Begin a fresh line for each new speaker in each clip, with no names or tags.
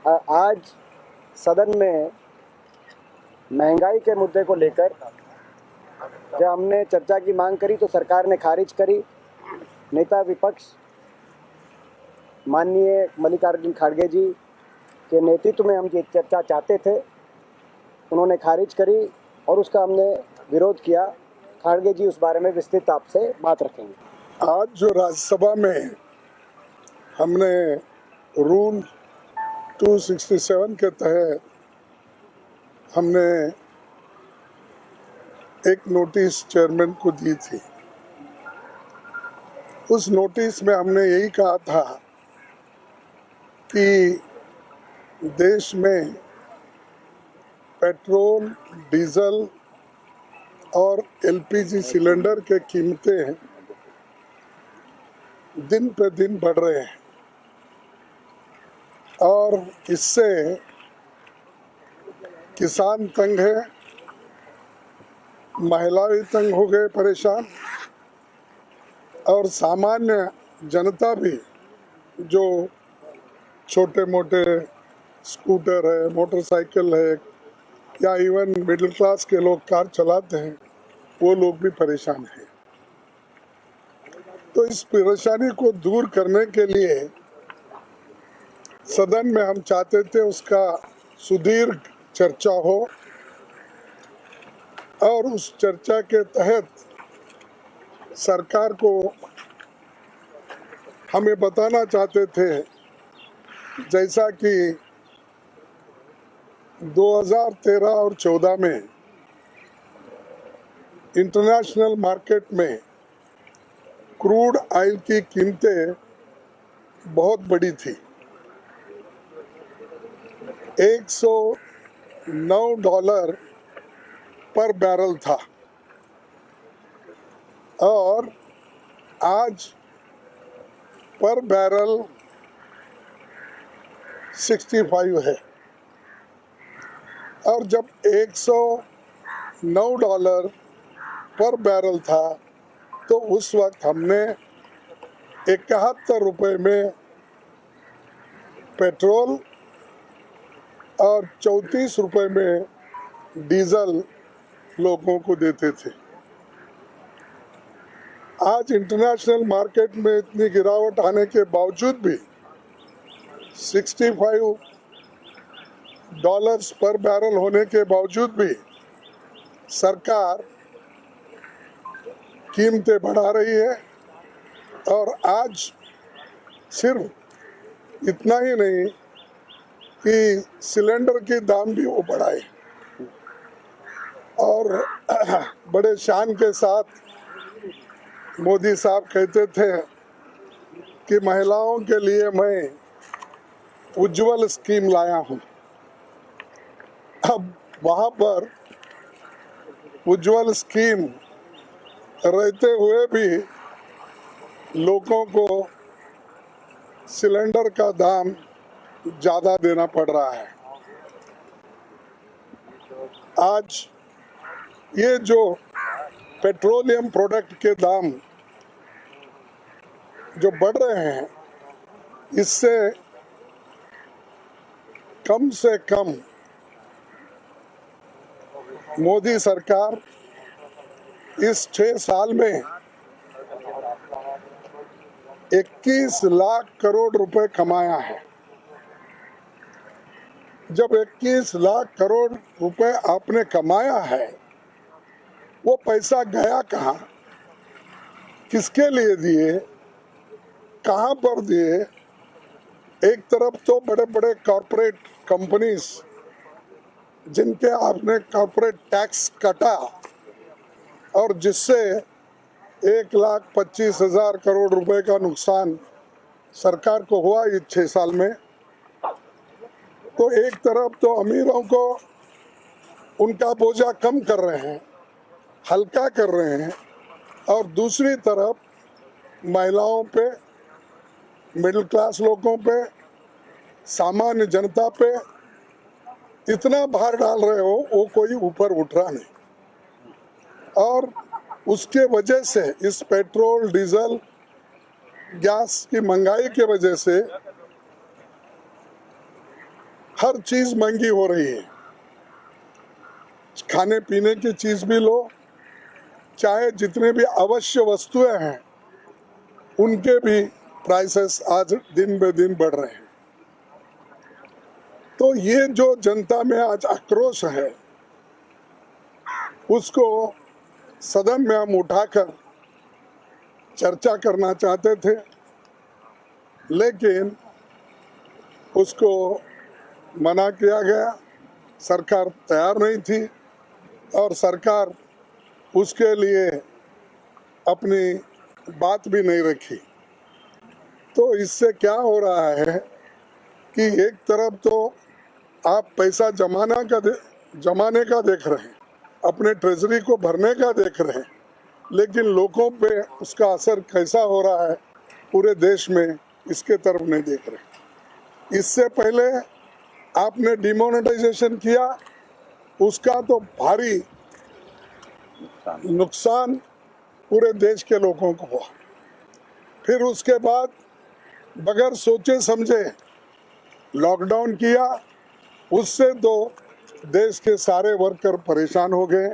आज सदन में महंगाई के मुद्दे को लेकर जब हमने चर्चा की मांग करी तो सरकार ने खारिज करी। नेता विपक्ष माननीय मल्लिकार्जुन खड़गे जी के नेतृत्व में हम ये चर्चा चाहते थे, उन्होंने खारिज करी और उसका हमने विरोध किया। खड़गे जी उस बारे में विस्तृत आपसे बात रखेंगे।
आज जो राज्यसभा में हमने रूल 267 के तहत हमने एक नोटिस चेयरमैन को दी थी, उस नोटिस में हमने यही कहा था कि देश में पेट्रोल, डीजल और एलपीजी सिलेंडर के कीमतें दिन पे दिन बढ़ रहे हैं और इससे किसान तंग है, महिलाएं तंग हो गए, परेशान, और सामान्य जनता भी जो छोटे मोटे स्कूटर है, मोटरसाइकिल है या इवन मिडिल क्लास के लोग कार चलाते हैं, वो लोग भी परेशान हैं। तो इस परेशानी को दूर करने के लिए सदन में हम चाहते थे उसका सुदीर्घ चर्चा हो और उस चर्चा के तहत सरकार को हमें बताना चाहते थे, जैसा कि 2013 और 14 में इंटरनेशनल मार्केट में क्रूड ऑयल की कीमतें बहुत बड़ी थी। $109 पर बैरल था और आज पर बैरल 65 है। और जब $109 पर बैरल था तो उस वक्त हमने 71 रुपये में पेट्रोल और 34 रुपये में डीजल लोगों को देते थे। आज इंटरनेशनल मार्केट में इतनी गिरावट आने के बावजूद भी $65 पर बैरल होने के बावजूद भी सरकार कीमतें बढ़ा रही है और आज सिर्फ इतना ही नहीं कि सिलेंडर के दाम भी वो बढ़ाए और बड़े शान के साथ मोदी साहब कहते थे कि महिलाओं के लिए मैं उज्जवल स्कीम लाया हूं। अब वहां पर उज्जवल स्कीम रहते हुए भी लोगों को सिलेंडर का दाम ज़्यादा देना पड़ रहा है। आज ये जो पेट्रोलियम प्रोडक्ट के दाम जो बढ़ रहे हैं, इससे कम मोदी सरकार इस 6 साल में 21 लाख करोड़ रुपए कमाया है। जब 21 लाख करोड़ रुपए आपने कमाया है, वो पैसा गया कहाँ, किसके लिए दिए, कहाँ पर दिए? एक तरफ तो बड़े बड़े कॉरपोरेट कंपनीज जिनके आपने कॉरपोरेट टैक्स काटा और जिससे 1,25,000 करोड़ रुपए का नुकसान सरकार को हुआ इस 6 साल में। तो एक तरफ तो अमीरों को उनका बोझा कम कर रहे हैं, हल्का कर रहे हैं, और दूसरी तरफ महिलाओं पे, मिडिल क्लास लोगों पे, सामान्य जनता पे इतना भार डाल रहे हो वो कोई ऊपर उठ रहा नहीं। और उसके वजह से इस पेट्रोल, डीजल, गैस की महंगाई के वजह से हर चीज महंगी हो रही है, खाने पीने की चीज भी लो, चाहे जितने भी आवश्यक वस्तुएं हैं उनके भी प्राइसेस आज दिन ब दिन बढ़ रहे हैं। तो ये जो जनता में आज आक्रोश है उसको सदन में हम उठाकर चर्चा करना चाहते थे, लेकिन उसको मना किया गया। सरकार तैयार नहीं थी और सरकार उसके लिए अपनी बात भी नहीं रखी। तो इससे क्या हो रहा है कि एक तरफ तो आप पैसा जमाने का देख रहे हैं, अपने ट्रेजरी को भरने का देख रहे हैं, लेकिन लोगों पे उसका असर कैसा हो रहा है पूरे देश में इसके तरफ नहीं देख रहे। इससे पहले आपने डिमोनेटाइजेशन किया, उसका तो भारी नुकसान पूरे देश के लोगों को हुआ। फिर उसके बाद बगैर सोचे समझे लॉकडाउन किया, उससे तो देश के सारे वर्कर परेशान हो गए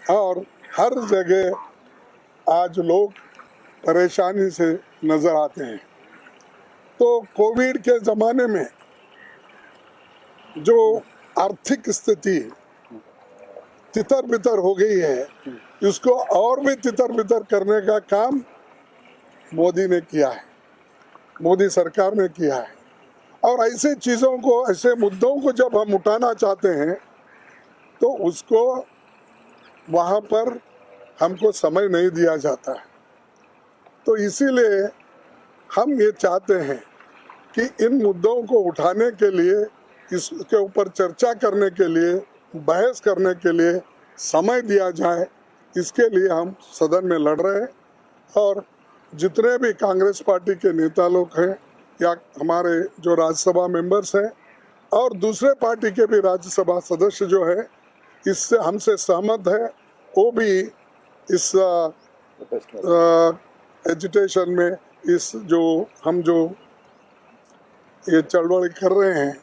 और हर जगह आज लोग परेशानी से नजर आते हैं। तो कोविड के ज़माने में जो आर्थिक स्थिति तितर बितर हो गई है, इसको और भी तितर बितर करने का काम मोदी ने किया है, मोदी सरकार ने किया है। और ऐसे चीज़ों को, ऐसे मुद्दों को जब हम उठाना चाहते हैं तो उसको वहाँ पर हमको समय नहीं दिया जाता है। तो इसीलिए हम ये चाहते हैं कि इन मुद्दों को उठाने के लिए, इसके ऊपर चर्चा करने के लिए, बहस करने के लिए समय दिया जाए। इसके लिए हम सदन में लड़ रहे हैं और जितने भी कांग्रेस पार्टी के नेता लोग हैं या हमारे जो राज्यसभा मेंबर्स हैं और दूसरे पार्टी के भी राज्यसभा सदस्य जो है इससे हमसे सहमत है, वो भी इस एजिटेशन में, इस जो हम जो ये चळवळ कर रहे हैं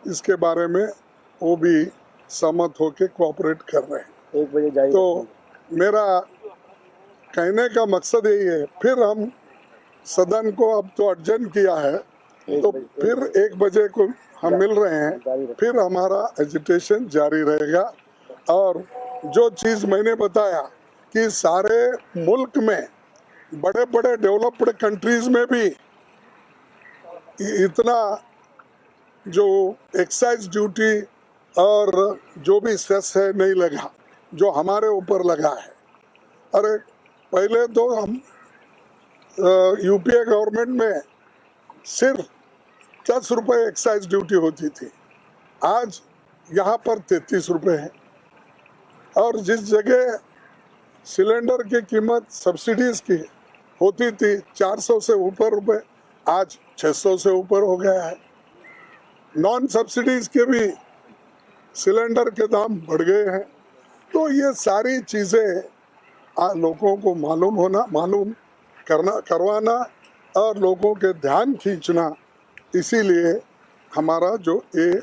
इसके बारे में वो भी सहमत होकर कोऑपरेट कर रहे हैं।
1 बजे जाइए।
तो मेरा कहने का मकसद यही है, फिर हम सदन को अब तो अर्जेंट किया है, तो फिर 1 बजे को हम मिल रहे हैं, फिर हमारा एजिटेशन जारी रहेगा। और जो चीज़ मैंने बताया कि सारे मुल्क में, बड़े बड़े डेवलप्ड कंट्रीज में भी इतना जो एक्साइज ड्यूटी और जो भी सेस है नहीं लगा जो हमारे ऊपर लगा है। अरे पहले तो हम यूपीए गवर्नमेंट में सिर्फ 10 रुपये एक्साइज ड्यूटी होती थी, आज यहाँ पर 33 रुपये है। और जिस जगह सिलेंडर की कीमत सब्सिडीज की होती थी 400 से ऊपर रुपए, आज 600 से ऊपर हो गया है। नॉन सब्सिडीज के भी सिलेंडर के दाम बढ़ गए हैं। तो ये सारी चीज़ें लोगों को मालूम करवाना और लोगों के ध्यान खींचना, इसीलिए हमारा जो ये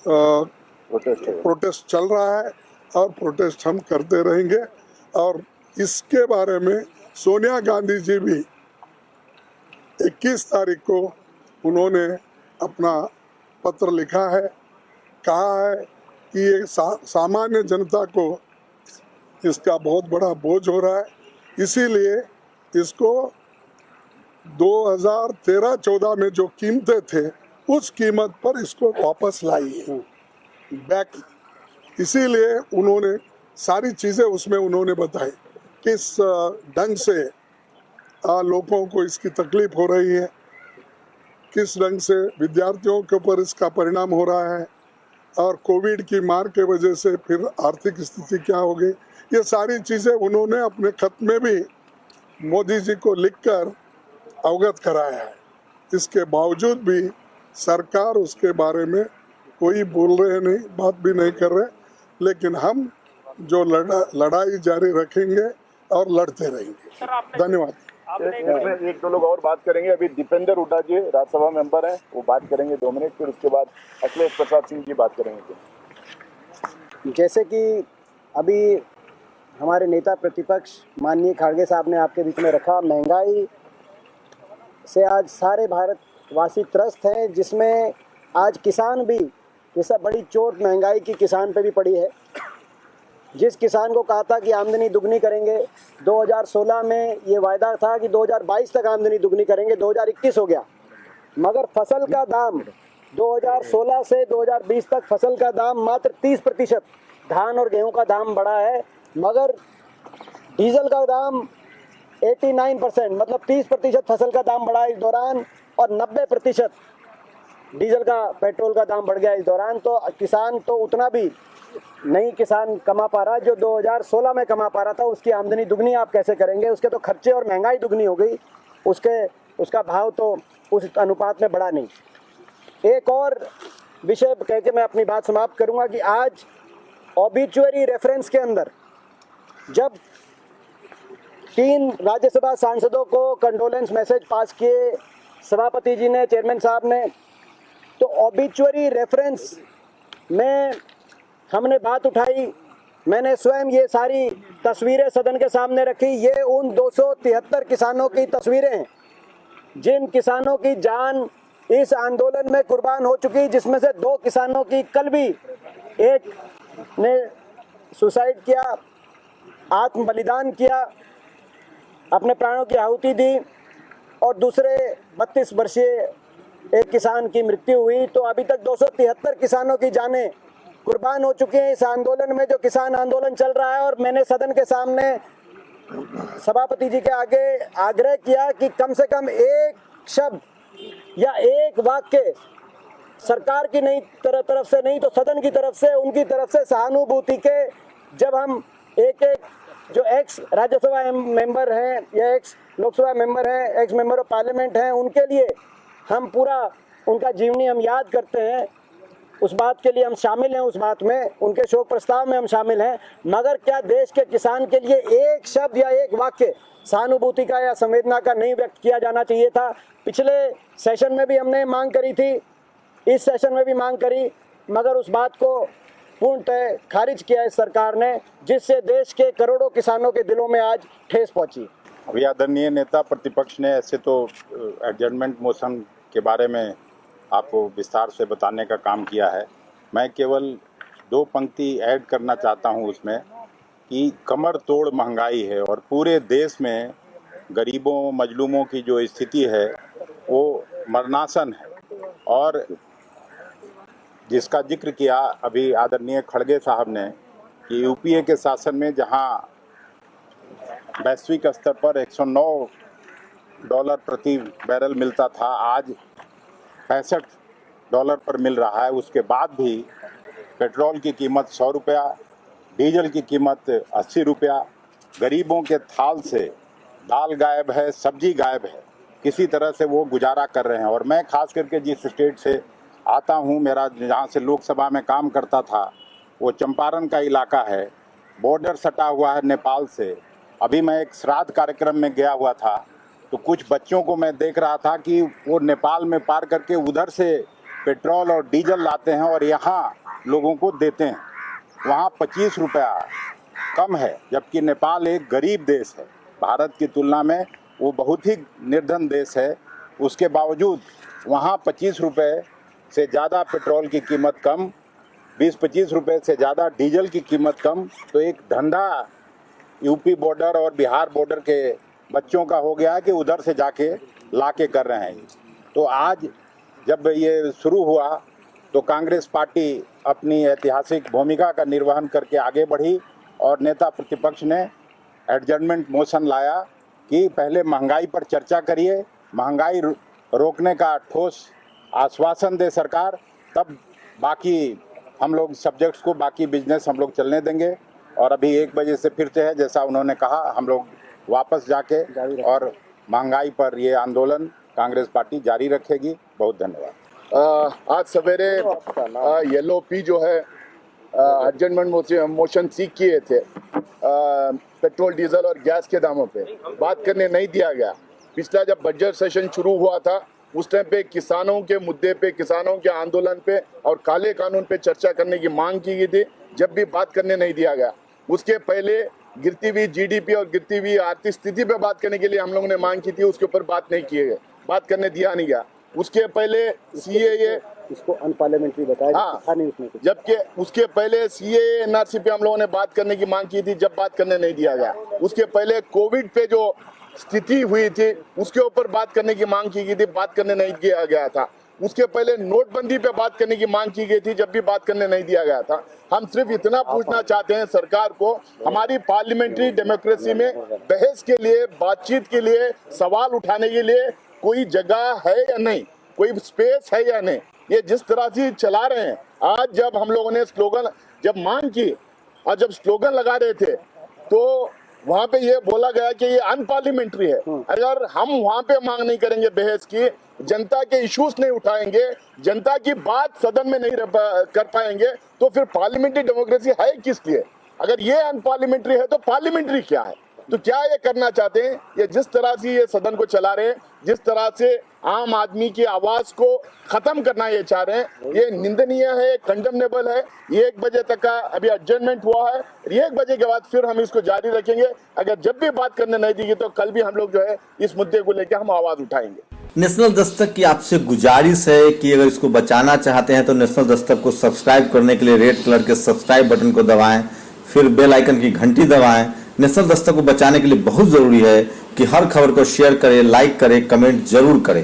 प्रोटेस्ट चल रहा है और प्रोटेस्ट हम करते रहेंगे। और इसके बारे में सोनिया गांधी जी भी 21 तारीख को उन्होंने अपना पत्र लिखा है, कहा है कि ये सामान्य जनता को इसका बहुत बड़ा बोझ हो रहा है, इसीलिए इसको 2013-14 में जो कीमतें थे उस कीमत पर इसको वापस लाई है, बैक। इसीलिए उन्होंने सारी चीज़ें उसमें उन्होंने बताई किस ढंग से लोगों को इसकी तकलीफ हो रही है, किस ढंग से विद्यार्थियों के ऊपर इसका परिणाम हो रहा है और कोविड की मार के वजह से फिर आर्थिक स्थिति क्या हो गई। ये सारी चीज़ें उन्होंने अपने खत में भी मोदी जी को लिखकर अवगत कराया है। इसके बावजूद भी सरकार उसके बारे में कोई बोल रहे नहीं, बात भी नहीं कर रहे। लेकिन हम जो लड़ाई जारी रखेंगे और लड़ते रहेंगे। धन्यवाद।
इसमें एक दो लोग और बात करेंगे। अभी दीपेंद्र हुड्डा जी राज्यसभा मेंबर हैं, वो बात करेंगे 2 मिनट, फिर उसके बाद अखिलेश प्रसाद सिंह जी बात करेंगे।
जैसे कि अभी हमारे नेता प्रतिपक्ष माननीय खाड़गे साहब ने आपके बीच में रखा, महंगाई से आज सारे भारतवासी त्रस्त हैं, जिसमें आज किसान भी, जैसा बड़ी चोट महंगाई की किसान पे भी पड़ी है। जिस किसान को कहा था कि आमदनी दुगनी करेंगे, 2016 में ये वायदा था कि 2022 तक आमदनी दुगनी करेंगे, 2021 हो गया, मगर फसल का दाम 2016 से 2020 तक फसल का दाम मात्र 30%, धान और गेहूं का दाम बढ़ा है, मगर डीजल का दाम 89%, मतलब 30% फसल का दाम बढ़ा इस दौरान, और 90% डीजल का, पेट्रोल का दाम बढ़ गया इस दौरान। तो किसान तो उतना भी नहीं किसान कमा पा रहा जो 2016 में कमा पा रहा था। उसकी आमदनी दुगनी आप कैसे करेंगे? उसके तो खर्चे और महंगाई दुगनी हो गई, उसका भाव तो उस अनुपात में बढ़ा नहीं। एक और विषय कह के मैं अपनी बात समाप्त करूंगा कि आज ऑबिचुअरी रेफरेंस के अंदर जब 3 राज्यसभा सांसदों को कंडोलेंस मैसेज पास किए सभापति जी ने, चेयरमैन साहब ने, तो ऑबिचुअरी रेफरेंस में हमने बात उठाई। मैंने स्वयं ये सारी तस्वीरें सदन के सामने रखी। ये उन 273 किसानों की तस्वीरें हैं जिन किसानों की जान इस आंदोलन में कुर्बान हो चुकी, जिसमें से 2 किसानों की कल भी, एक ने सुसाइड किया, आत्म बलिदान किया, अपने प्राणों की आहुति दी, और दूसरे 32 वर्षीय एक किसान की मृत्यु हुई। तो अभी तक 273 किसानों की जानें कुर्बान हो चुकी हैं इस आंदोलन में, जो किसान आंदोलन चल रहा है। और मैंने सदन के सामने सभापति जी के आगे आग्रह किया कि कम से कम एक शब्द या एक वाक्य सरकार की नहीं तरफ से नहीं तो सदन की तरफ से, उनकी तरफ से सहानुभूति के, जब हम एक जो एक्स राज्यसभा मेंबर हैं या एक्स लोकसभा मेंबर हैं, एक्स मेंबर ऑफ पार्लियामेंट हैं, उनके लिए हम पूरा उनका जीवनी हम याद करते हैं, उस बात के लिए हम शामिल हैं, उस बात में उनके शोक प्रस्ताव में हम शामिल हैं। मगर क्या देश के किसान के लिए एक शब्द या एक वाक्य सहानुभूति का या संवेदना का नहीं व्यक्त किया जाना चाहिए था? पिछले सेशन में भी हमने मांग करी थी, इस सेशन में भी मांग करी, मगर उस बात को पूर्णतः खारिज किया इस सरकार ने, जिससे देश के करोड़ों किसानों के दिलों में आज ठेस पहुंची।
अभी आदरणीय नेता प्रतिपक्ष ने ऐसे तो एडजर्नमेंट मोशन के बारे में आपको विस्तार से बताने का काम किया है। मैं केवल 2 पंक्ति ऐड करना चाहता हूं उसमें कि कमर तोड़ महंगाई है और पूरे देश में गरीबों मजलूमों की जो स्थिति है वो मरणासन है। और जिसका जिक्र किया अभी आदरणीय खड़गे साहब ने कि यूपीए के शासन में जहां वैश्विक स्तर पर $109 प्रति बैरल मिलता था, आज $65 पर मिल रहा है। उसके बाद भी पेट्रोल की कीमत 100 रुपया, डीजल की कीमत 80 रुपया, गरीबों के थाल से दाल गायब है, सब्जी गायब है, किसी तरह से वो गुजारा कर रहे हैं। और मैं खास करके जिस स्टेट से आता हूँ, मेरा जहाँ से लोकसभा में काम करता था वो चंपारण का इलाका है, बॉर्डर सटा हुआ है नेपाल से। अभी मैं एक श्राद्ध कार्यक्रम में गया हुआ था तो कुछ बच्चों को मैं देख रहा था कि वो नेपाल में पार करके उधर से पेट्रोल और डीजल लाते हैं और यहाँ लोगों को देते हैं। वहाँ 25 रुपया कम है, जबकि नेपाल एक गरीब देश है, भारत की तुलना में वो बहुत ही निर्धन देश है। उसके बावजूद वहाँ 25 रुपये से ज़्यादा पेट्रोल की कीमत कम, 20-25 रुपये से ज़्यादा डीजल की कीमत कम। तो एक धंधा यूपी बॉर्डर और बिहार बॉर्डर के बच्चों का हो गया है कि उधर से जाके लाके कर रहे हैं। तो आज जब ये शुरू हुआ तो कांग्रेस पार्टी अपनी ऐतिहासिक भूमिका का निर्वहन करके आगे बढ़ी और नेता प्रतिपक्ष ने एडजर्नमेंट मोशन लाया कि पहले महंगाई पर चर्चा करिए, महंगाई रोकने का ठोस आश्वासन दे सरकार, तब बाकी हम लोग सब्जेक्ट्स को, बाकी बिजनेस हम लोग चलने देंगे। और अभी 1 बजे से फिर से है, जैसा उन्होंने कहा, हम लोग वापस जाके और महंगाई पर ये आंदोलन कांग्रेस पार्टी जारी रखेगी। बहुत धन्यवाद।
आज सवेरे येलो पी जो है अर्जेंटमेंट मोशन सीख किए थे पेट्रोल डीजल और गैस के दामों पे बात करने नहीं दिया गया। पिछला जब बजट सेशन शुरू हुआ था उस टाइम पे किसानों के मुद्दे पे, किसानों के आंदोलन पे और काले कानून पे चर्चा करने की मांग की गई थी, जब भी बात करने नहीं दिया गया। उसके पहले गिरती हुई जीडीपी और गिरती हुई आर्थिक स्थिति पे बात करने के लिए हम लोगों ने मांग की थी, उसके ऊपर बात नहीं किए गए, बात करने दिया नहीं गया। उसके पहले सीएए
इसको अनपार्लियामेंट्री बताया,
हाँ,
था नहीं उसमें कुछ।
जबकि उसके पहले सीएए एनआरसी पे हम लोगों ने बात करने की मांग की थी, जब बात करने नहीं दिया गया। उसके पहले कोविड पे जो स्थिति हुई थी उसके ऊपर बात करने की मांग की गई थी, बात करने नहीं दिया गया था। उसके पहले नोटबंदी पे बात करने की मांग की गई थी, जब भी बात करने नहीं दिया गया था। हम सिर्फ इतना पूछना चाहते हैं सरकार को, हमारी पार्लियामेंट्री डेमोक्रेसी में बहस के लिए, बातचीत के लिए, सवाल उठाने के लिए कोई जगह है या नहीं, कोई स्पेस है या नहीं। ये जिस तरह से चला रहे हैं, आज जब हम लोगों ने स्लोगन जब मांग की और जब स्लोगन लगा रहे थे तो वहां पे ये बोला गया कि ये अनपार्लियामेंट्री है। अगर हम वहां पे मांग नहीं करेंगे बहस की, जनता के इश्यूज नहीं उठाएंगे, जनता की बात सदन में नहीं कर पाएंगे, तो फिर पार्लियामेंट्री डेमोक्रेसी है किस लिए? अगर ये अनपार्लियामेंट्री है तो पार्लियामेंट्री क्या है? तो क्या ये करना चाहते हैं? ये जिस तरह से ये सदन को चला रहे हैं, जिस तरह से आम आदमी की आवाज को खत्म करना ये चाह रहे हैं, ये निंदनीय है, कंडेमनेबल है। 1 बजे तक का अभी एडजर्नमेंट हुआ है, 1 बजे के बाद फिर हम इसको जारी रखेंगे। अगर जब भी बात करने नहीं देगी तो कल भी हम लोग जो है इस मुद्दे को लेकर हम आवाज उठाएंगे।
नेशनल दस्तक की आपसे गुजारिश है कि अगर इसको बचाना चाहते हैं तो नेशनल दस्तक को सब्सक्राइब करने के लिए रेड कलर के सब्सक्राइब बटन को दबाएं, फिर बेल आइकन की घंटी दबाएं। नेशनल दस्तक को बचाने के लिए बहुत जरूरी है कि हर खबर को शेयर करें, लाइक करें, कमेंट जरूर करें।